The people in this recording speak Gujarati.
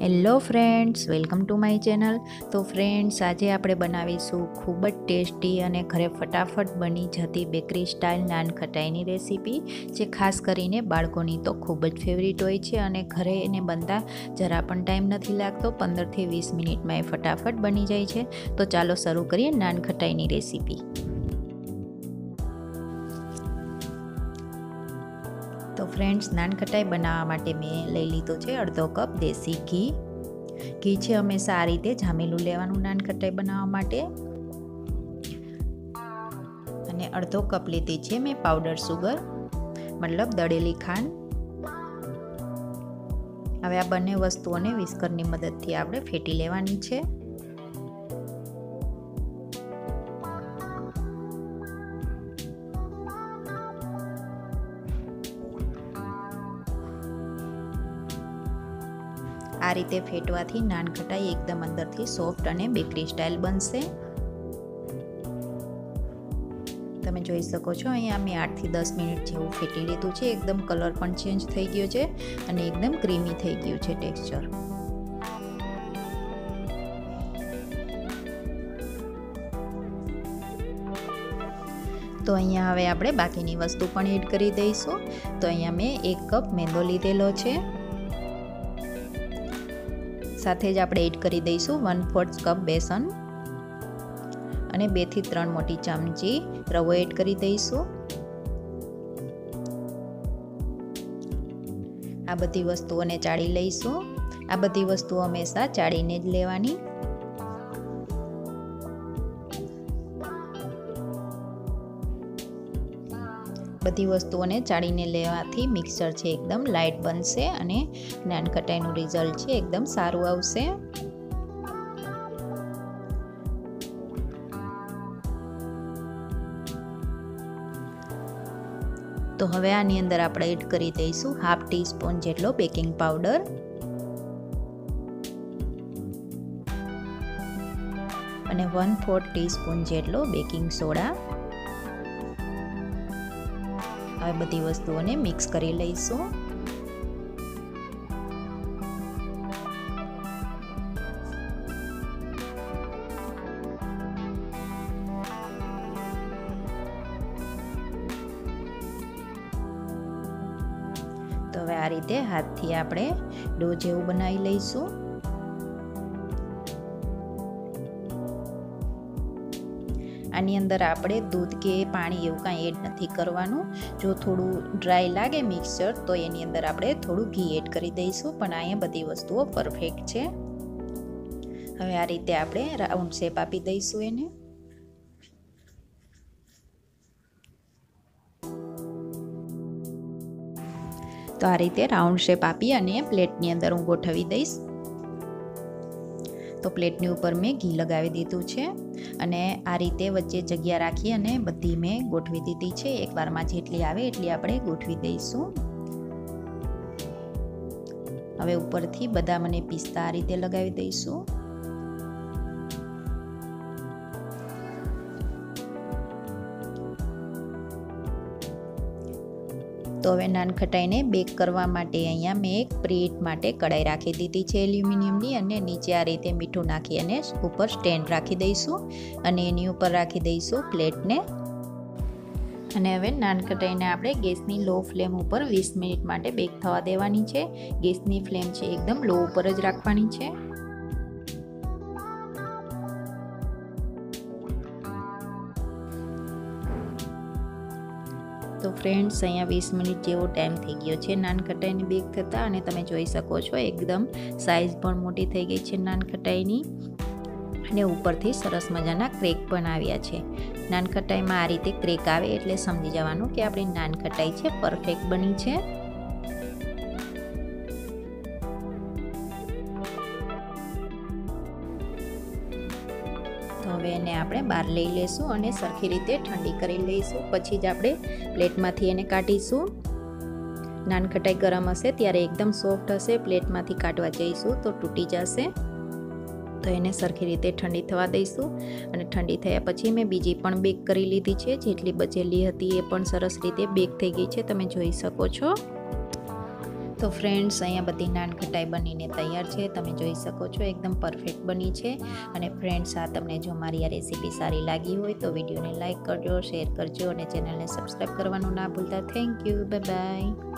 Hello friends, welcome to my channel. તો ફ્રેન્ડ્સ, આજે આપણે બનાવીશું ખૂબ જ ટેસ્ટી અને ઘરે ફટાફટ બની જતી બેકરી સ્ટાઇલ નાનખટાઈની રેસીપી, જે ખાસ કરીને બાળકોની તો ખૂબ જ ફેવરિટ હોય છે અને ઘરે એને બનતા જરા પણ ટાઈમ નથી લાગતો. 15થી 20 મિનિટમાં એ ફટાફટ બની જાય છે. તો ચાલો શરૂ કરીએ નાનખટાઈની રેસીપી. તો ફ્રેન્ડ્સ, નાનખટાઈ બનાવવા માટે મેં લઈ લીધું છે અડધો કપ દેશી ઘી. ઘી છે હંમેશા આ રીતે જામેલું લેવાનું નાનખટાઈ બનાવવા માટે. અને અડધો કપ લીધી છે મેં પાવડર સુગર, મતલબ દળેલી ખાંડ. હવે આ બંને વસ્તુઓને વિસ્કરની મદદથી આપણે ફેટી લેવાની છે. આ રીતે ફેટવાથી નાનખટાઈ એકદમ અંદરથી સોફ્ટ અને બેકરી સ્ટાઇલ બનશે. તમે જોઈ શકો છો અહીંયા મેં 8થી 10 મિનિટ જેવું ફેટી લીધું છે. એકદમ કલર પણ ચેન્જ થઈ ગયો છે અને એકદમ ક્રીમી થઈ ગયું છે ટેક્સચર. તો અહીંયા હવે આપણે બાકીની વસ્તુ પણ એડ કરી દઈશું. તો અહીંયા મેં 1 કપ મેંદો લીધેલો છે. સાથે જ આપણે એડ કરી દઈશું 1/4 કપ બેસન અને 2 થી 3 મોટી ચમચી રવો એડ કરી દઈશું. આ બધી વસ્તુઓને ચાળી લઈશું. આ બધી વસ્તુઓ હંમેશા ચાળીને જ લેવાની. બધી વસ્તુઓને ચાળીને લેવાથી મિક્સર છે એકદમ લાઇટ બનશે અને નાનખટાઈનું રિઝલ્ટ છે એકદમ સારું આવશે. તો હવે આની અંદર આપણે એડ કરી દઈશું 1/2 ટીસ્પૂન જેટલો બેકિંગ પાવડર અને 1/4 ટીસ્પૂન જેટલો બેકિંગ સોડા. હવે બધી વસ્તુઓને મિક્સ કરી લઈશું. તો હવે આ રીતે હાથથી આપણે ડો જેવું બનાવી લઈશું. આની અંદર આપણે દૂધ કે પાણી એવું કાંઈ એડ નથી કરવાનું. જો થોડું ડ્રાય લાગે મિક્સચર તો એની અંદર આપણે થોડું ઘી એડ કરી દઈશું, પણ અહીંયા બધી વસ્તુઓ પરફેક્ટ છે. હવે આ રીતે આપણે રાઉન્ડ શેપ આપી દઈશું એને. તો આ રીતે રાઉન્ડ શેપ આપી અને પ્લેટની અંદર હું ગોઠવી દઈશ. તો પ્લેટની ઉપર મેં ઘી લગાવી દીધું છે અને આ રીતે વચ્ચે જગ્યા રાખી અને બધી મેં ગોઠવી દીધી છે. એકવારમાં જેટલી આવે એટલી આપણે ગોઠવી દઈશું. હવે ઉપરથી બદામ અને પિસ્તા આ રીતે લગાવી દઈશું. તો હવે નાનખટાઈને બેક કરવા માટે અહીંયા મેં એક પ્રીહીટ માટે કડાઈ રાખી દીધી છે એલ્યુમિનિયમની, અને નીચે આ રીતે મીઠું નાખી અને ઉપર સ્ટેન્ડ રાખી દઈશું અને એની ઉપર રાખી દઈશું પ્લેટને. અને હવે નાનખટાઈને આપણે ગેસની લો ફ્લેમ ઉપર 20 મિનિટ માટે બેક થવા દેવાની છે. ગેસની ફ્લેમ છે એકદમ લો ઉપર જ રાખવાની છે. તો ફ્રેન્ડ્સ, અહીંયા 20 મિનિટ જેવો ટાઈમ થઈ ગયો છે નાનખટાઈને બેક થતાં, અને તમે જોઈ શકો છો એકદમ સાઇઝ પણ મોટી થઈ ગઈ છે નાનખટાઈની અને ઉપરથી સરસ મજાના ક્રેક પણ આવ્યા છે. નાનખટાઈમાં આ રીતે ક્રેક આવે એટલે સમજી જવાનું કે આપણી નાનખટાઈ છે પરફેક્ટ બની છે. તો હવે એને આપણે બહાર લઈ લઈશું અને સરખી રીતે ઠંડી કરી લઈશું. પછી જ આપણે પ્લેટમાંથી એને કાઢીશું. નાનખટાઈ ગરમ હશે ત્યારે એકદમ સોફ્ટ હશે, પ્લેટમાંથી કાઢવા જઈશું તો તૂટી જશે. તો એને સરખી રીતે ઠંડી થવા દઈશું. અને ઠંડી થયા પછી મેં બીજી પણ બેક કરી લીધી છે. જેટલી બચેલી હતી એ પણ સરસ રીતે બેક થઈ ગઈ છે, તમે જોઈ શકો છો. તો ફ્રેન્ડ્સ, અહીંયા બધી નાનખટાઈ બનીને તૈયાર છે. તમે જોઈ શકો છો એકદમ પરફેક્ટ બની છે. અને ફ્રેન્ડ્સ, આ તમને જો મારી આ રેસીપી સારી લાગી હોય તો વિડીયોને લાઇક કરજો, શેર કરજો અને ચેનલને સબસ્ક્રાઈબ કરવાનું ના ભૂલતા. Thank you. Bye bye.